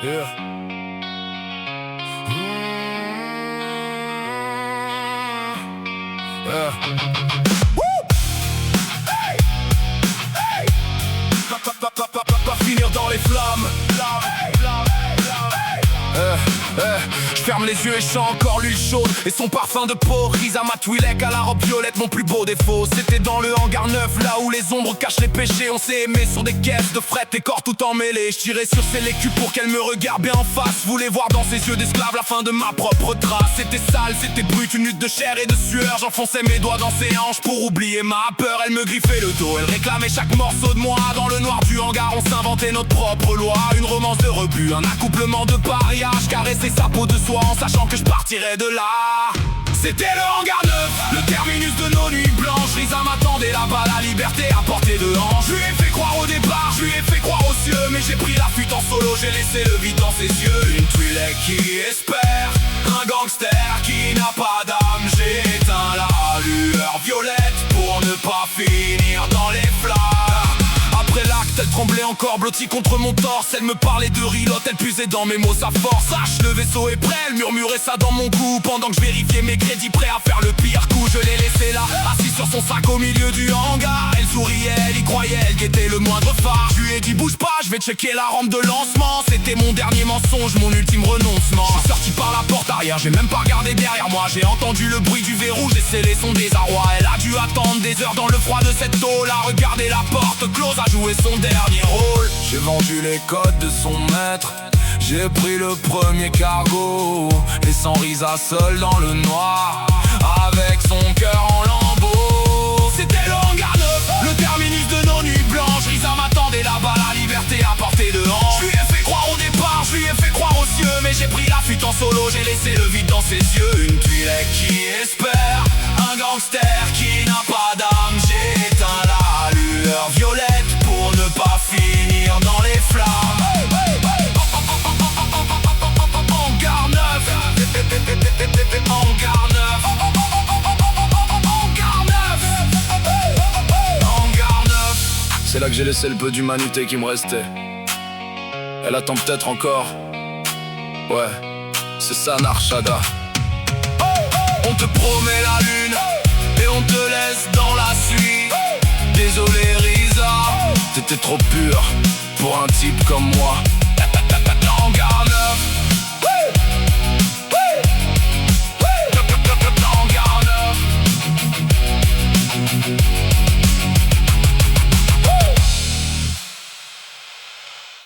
Yeah. Pas finir dans les flammes. Je ferme les yeux et je sens encore l'huile chaude et son parfum de peau. Riza ma Twi'lek à la robe violette, mon plus beau défaut. C'était dans le hangar 9, là où les ombres cachent les péchés. On s'est aimé sur des caisses de fret et corps tout emmêlés. Je tirais sur ses lécus pour qu'elle me regarde bien en face. Voulais voir dans ses yeux d'esclave la fin de ma propre trace. C'était sale, c'était brut, une lutte de chair et de sueur. J'enfonçais mes doigts dans ses hanches pour oublier ma peur. Elle me griffait le dos, elle réclamait chaque morceau de moi. Dans le noir du hangar, on s'inventait notre propre loi. Une romance de rebut, un accouplement de parias. Je caressais sa peau de soie en sachant que je partirais de là. C'était le hangar 9, le terminus de nos nuits blanches. Riza m'attendait là-bas, la liberté à portée de hanche. Je lui ai fait croire au départ, je lui ai fait croire aux cieux. Mais j'ai pris la fuite en solo, j'ai laissé le vide dans ses yeux. Une Twi'lek qui espère, un gangster qui n'a pas d'âme. J'ai éteint la lueur violette pour ne pas finir dans les flammes. Après l'acte, elle tremblait encore, blottie contre mon torse. Elle me parlait de rilotte, elle puisait dans mes mots sa force. Sache, le vaisseau est prêt, elle murmurait ça dans mon cou. Pendant que je vérifiais mes crédits, prêt à faire le pire coup. Je l'ai laissé là, assis sur son sac au milieu du hangar. Elle souriait, elle y croyait, elle guettait le moindre phare. Je lui ai dit bouge pas, je vais checker la rampe de lancement. C'était mon dernier mensonge, mon ultime renoncement. Je suis sorti par la porte arrière, j'ai même pas regardé derrière moi. J'ai entendu le bruit du verrou, j'ai scellé son désarroi. Elle a dû attendre des heures dans le froid de cette tôle. A regardé la porte close, a joué son dernier rôle. J'ai vendu les codes de son maître, j'ai pris le premier cargo, laissant Riza seul dans le noir, avec son cœur en lambeaux. C'était le hangar 9, le terminus de nos nuits blanches. Riza m'attendait là-bas, la liberté à portée de hanche. Je lui ai fait croire au départ, je lui ai fait croire aux cieux. Mais j'ai pris la fuite en solo, j'ai laissé le vide dans ses yeux. Une Twi'lek qui espère, un gangster qui n'a pas d'âme. J'ai éteint la lueur violette pour ne pas finir dans les flammes. Hangar 9, hangar 9, hangar 9, hangar 9. C'est là que j'ai laissé le peu d'humanité qui me restait. Elle attend peut-être encore. Ouais, c'est ça Narshada. On te promet la lune et on te laisse dans la suie. Désolé Riza, t'étais trop pur pour un type comme moi.